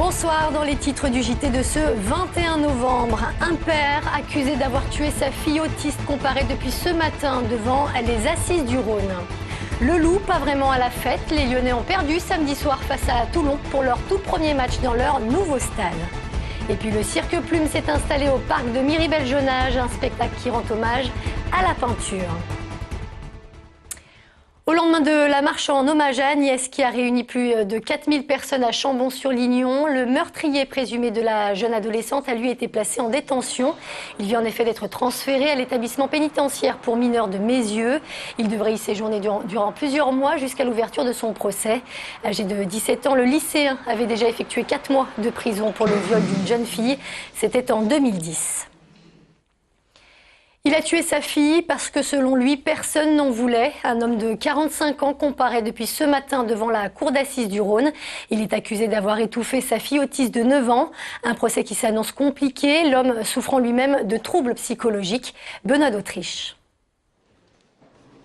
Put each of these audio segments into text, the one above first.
Bonsoir, dans les titres du JT de ce 21 novembre. Un père accusé d'avoir tué sa fille autiste comparaît depuis ce matin devant les Assises du Rhône. Le Loup, pas vraiment à la fête. Les Lyonnais ont perdu samedi soir face à Toulon pour leur tout premier match dans leur nouveau stade. Et puis le Cirque Plume s'est installé au parc de Miribel-Jonage, un spectacle qui rend hommage à la peinture. Au lendemain de la marche en hommage à Agnès, qui a réuni plus de 4000 personnes à Chambon-sur-Lignon, le meurtrier présumé de la jeune adolescente a lui été placé en détention. Il vient en effet d'être transféré à l'établissement pénitentiaire pour mineurs de Mézieux. Il devrait y séjourner durant plusieurs mois jusqu'à l'ouverture de son procès. Âgé de 17 ans, le lycéen avait déjà effectué 4 mois de prison pour le viol d'une jeune fille. C'était en 2010. Il a tué sa fille parce que selon lui, personne n'en voulait. Un homme de 45 ans comparaît depuis ce matin devant la cour d'assises du Rhône. Il est accusé d'avoir étouffé sa fille autiste de 9 ans. Un procès qui s'annonce compliqué, l'homme souffrant lui-même de troubles psychologiques. Benoît d'Autriche.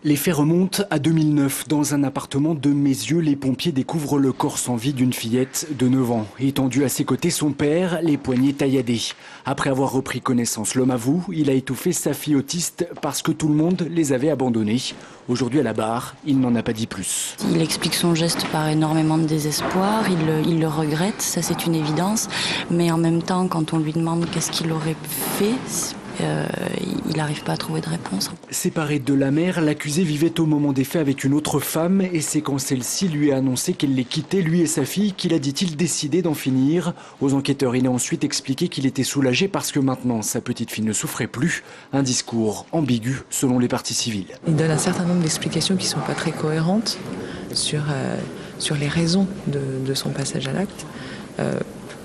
Les faits remontent à 2009. Dans un appartement de Mézieux, les pompiers découvrent le corps sans vie d'une fillette de 9 ans. Étendu à ses côtés, son père, les poignets tailladés. Après avoir repris connaissance, l'homme avoue, il a étouffé sa fille autiste parce que tout le monde les avait abandonnés. Aujourd'hui à la barre, il n'en a pas dit plus. Il explique son geste par énormément de désespoir, il le regrette, ça c'est une évidence. Mais en même temps, quand on lui demande qu'est-ce qu'il aurait fait, il n'arrive pas à trouver de réponse. Séparé de la mère, l'accusé vivait au moment des faits avec une autre femme et c'est quand celle-ci lui a annoncé qu'elle les quittait, lui et sa fille, qu'il a, dit-il, décidé d'en finir. Aux enquêteurs, il a ensuite expliqué qu'il était soulagé parce que maintenant sa petite fille ne souffrait plus. Un discours ambigu selon les parties civiles. Il donne un certain nombre d'explications qui ne sont pas très cohérentes sur les raisons de son passage à l'acte.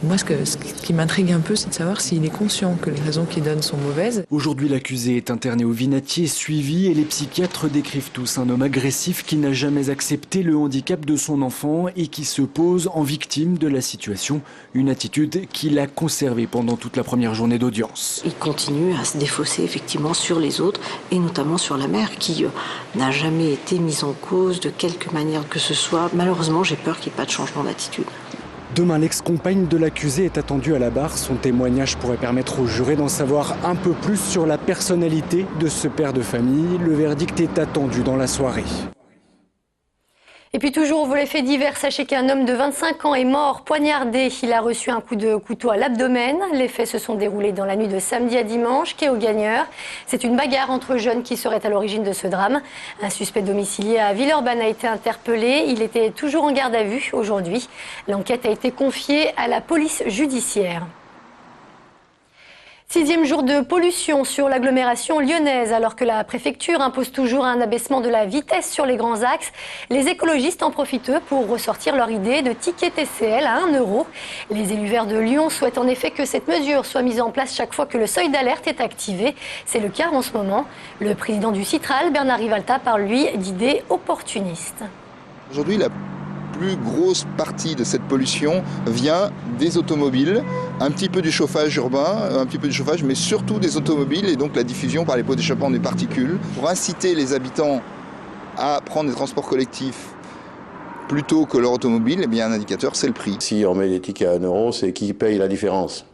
Moi, ce qui m'intrigue un peu, c'est de savoir s'il est conscient que les raisons qu'il donne sont mauvaises. Aujourd'hui, l'accusé est interné au Vinatier, suivi, et les psychiatres décrivent tous un homme agressif qui n'a jamais accepté le handicap de son enfant et qui se pose en victime de la situation. Une attitude qu'il a conservée pendant toute la première journée d'audience. Il continue à se défausser effectivement sur les autres, et notamment sur la mère, qui n'a jamais été mise en cause de quelque manière que ce soit. Malheureusement, j'ai peur qu'il n'y ait pas de changement d'attitude. Demain, l'ex-compagne de l'accusé est attendue à la barre. Son témoignage pourrait permettre aux jurés d'en savoir un peu plus sur la personnalité de ce père de famille. Le verdict est attendu dans la soirée. Et puis toujours au volet fait divers, sachez qu'un homme de 25 ans est mort poignardé. Il a reçu un coup de couteau à l'abdomen. Les faits se sont déroulés dans la nuit de samedi à dimanche, quai aux Gagneurs. C'est une bagarre entre jeunes qui serait à l'origine de ce drame. Un suspect domicilié à Villeurbanne a été interpellé. Il était toujours en garde à vue aujourd'hui. L'enquête a été confiée à la police judiciaire. 6e jour de pollution sur l'agglomération lyonnaise. Alors que la préfecture impose toujours un abaissement de la vitesse sur les grands axes, les écologistes en profitent pour ressortir leur idée de ticket TCL à 1 €. Les élus verts de Lyon souhaitent en effet que cette mesure soit mise en place chaque fois que le seuil d'alerte est activé. C'est le cas en ce moment. Le président du Citral, Bernard Rivalta, parle lui d'idées opportunistes. Aujourd'hui, la plus grosse partie de cette pollution vient des automobiles, un petit peu du chauffage urbain, mais surtout des automobiles et donc la diffusion par les pots d'échappement des particules. Pour inciter les habitants à prendre des transports collectifs plutôt que leur automobile, eh bien un indicateur, c'est le prix. Si on met des tickets à 1 €, c'est qui paye la différence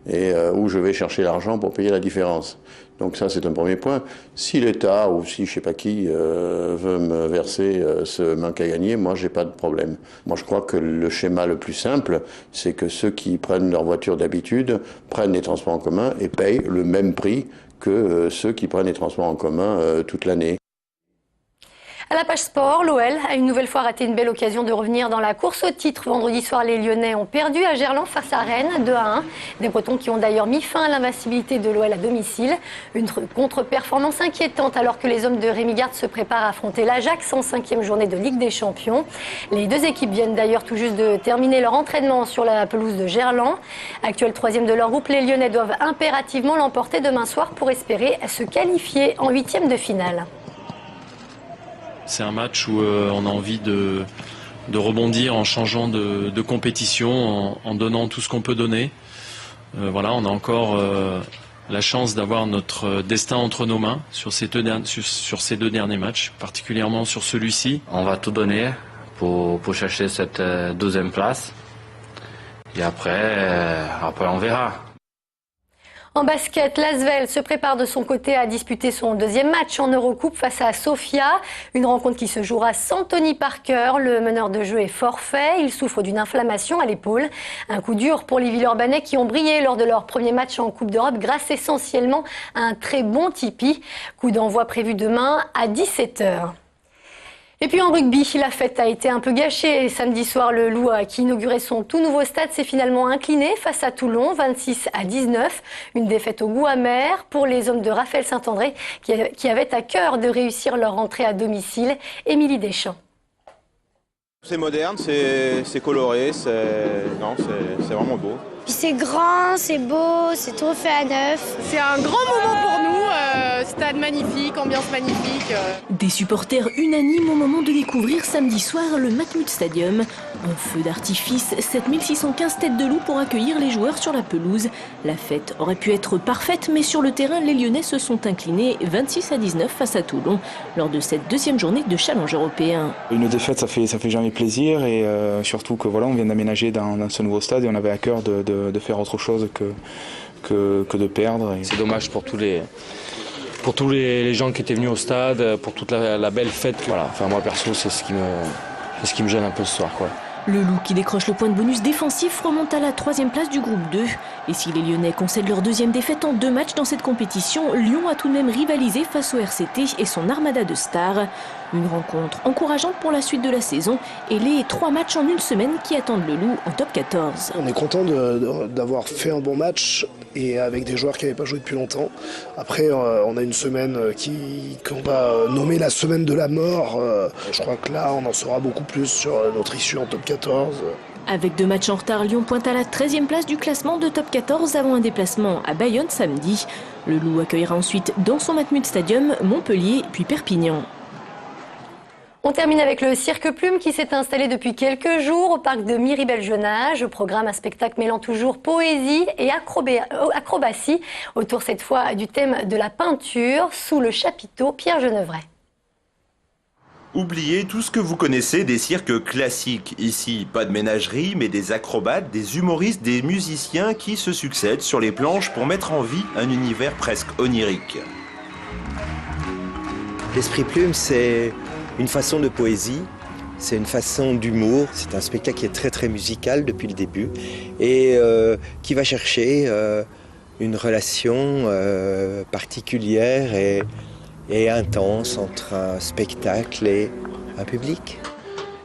et où je vais chercher l'argent pour payer la différence. Donc ça, c'est un premier point. Si l'État ou si je sais pas qui veut me verser ce manque à gagner, moi, j'ai pas de problème. Moi, je crois que le schéma le plus simple, c'est que ceux qui prennent leur voiture d'habitude prennent les transports en commun et payent le même prix que ceux qui prennent les transports en commun toute l'année. À la page sport, l'OL a une nouvelle fois raté une belle occasion de revenir dans la course au titre. Vendredi soir, les Lyonnais ont perdu à Gerland face à Rennes 2-1. Des Bretons qui ont d'ailleurs mis fin à l'invincibilité de l'OL à domicile. Une contre-performance inquiétante alors que les hommes de Rémi Garde se préparent à affronter l'Ajax en 5e journée de Ligue des Champions. Les deux équipes viennent d'ailleurs tout juste de terminer leur entraînement sur la pelouse de Gerland. Actuel 3e de leur groupe, les Lyonnais doivent impérativement l'emporter demain soir pour espérer se qualifier en 8e de finale. C'est un match où on a envie de rebondir en changeant de compétition, en donnant tout ce qu'on peut donner. Voilà, on a encore la chance d'avoir notre destin entre nos mains sur ces deux derniers matchs, particulièrement sur celui-ci. On va tout donner pour chercher cette 12e place. Et après on verra. En basket, l'Asvel se prépare de son côté à disputer son deuxième match en Eurocoupe face à Sofia. Une rencontre qui se jouera sans Tony Parker. Le meneur de jeu est forfait. Il souffre d'une inflammation à l'épaule. Un coup dur pour les Villeurbanais qui ont brillé lors de leur premier match en Coupe d'Europe grâce essentiellement à un très bon Tipeee. Coup d'envoi prévu demain à 17h. Et puis en rugby, la fête a été un peu gâchée. Samedi soir, le Loup, qui inaugurait son tout nouveau stade, s'est finalement incliné face à Toulon, 26-19. Une défaite au goût amer pour les hommes de Raphaël Saint-André qui avaient à cœur de réussir leur entrée à domicile. Émilie Deschamps. C'est moderne, c'est coloré, c'est vraiment beau. Puis c'est grand, c'est beau, c'est tout fait à neuf. C'est un grand moment pour nous, stade magnifique, ambiance magnifique. Des supporters unanimes au moment de découvrir samedi soir le Matmut Stadium. En feu d'artifice, 7615 têtes de loup pour accueillir les joueurs sur la pelouse. La fête aurait pu être parfaite, mais sur le terrain, les Lyonnais se sont inclinés 26-19 face à Toulon lors de cette deuxième journée de challenge européen. Une défaite, ça fait jamais plaisir et surtout que voilà, on vient d'aménager dans ce nouveau stade et on avait à cœur de faire autre chose que de perdre. C'est dommage pour tous les gens qui étaient venus au stade, pour toute la belle fête. Voilà. Enfin, moi perso, c'est ce qui me gêne un peu ce soir, quoi. Le Loup qui décroche le point de bonus défensif remonte à la 3e place du groupe 2. Et si les Lyonnais concèdent leur deuxième défaite en 2 matchs dans cette compétition, Lyon a tout de même rivalisé face au RCT et son armada de stars. Une rencontre encourageante pour la suite de la saison et les 3 matchs en une semaine qui attendent le Loup en top 14. On est content d'avoir fait un bon match et avec des joueurs qui n'avaient pas joué depuis longtemps. Après, on a une semaine qu'on va nommer la semaine de la mort. Je crois que là, on en saura beaucoup plus sur notre issue en top 14. Avec 2 matchs en retard, Lyon pointe à la 13e place du classement de top 14 avant un déplacement à Bayonne samedi. Le Loup accueillera ensuite dans son Matmut Stadium Montpellier puis Perpignan. On termine avec le Cirque Plume qui s'est installé depuis quelques jours au parc de Miribel-Jonage. Au programme, un spectacle mêlant toujours poésie et acrobatie, autour cette fois du thème de la peinture, sous le chapiteau Pierre Genevray. Oubliez tout ce que vous connaissez des cirques classiques. Ici, pas de ménagerie, mais des acrobates, des humoristes, des musiciens qui se succèdent sur les planches pour mettre en vie un univers presque onirique. L'Esprit Plume, c'est une façon de poésie, c'est une façon d'humour. C'est un spectacle qui est très très musical depuis le début et qui va chercher une relation particulière et intense entre un spectacle et un public.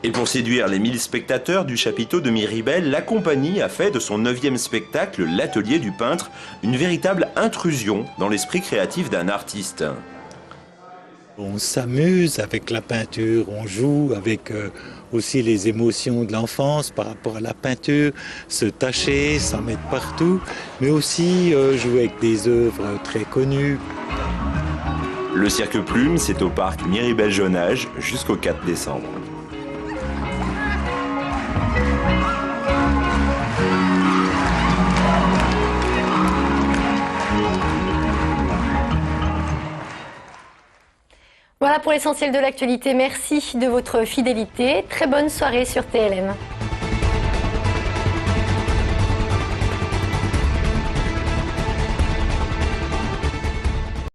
Et pour séduire les 1000 spectateurs du chapiteau de Miribel, la compagnie a fait de son 9e spectacle, l'Atelier du peintre, une véritable intrusion dans l'esprit créatif d'un artiste. On s'amuse avec la peinture, on joue avec aussi les émotions de l'enfance par rapport à la peinture, se tacher, s'en mettre partout, mais aussi jouer avec des œuvres très connues. Le Cirque Plume, c'est au parc Miribel-Jonage jusqu'au 4 décembre. Voilà pour l'essentiel de l'actualité. Merci de votre fidélité. Très bonne soirée sur TLM.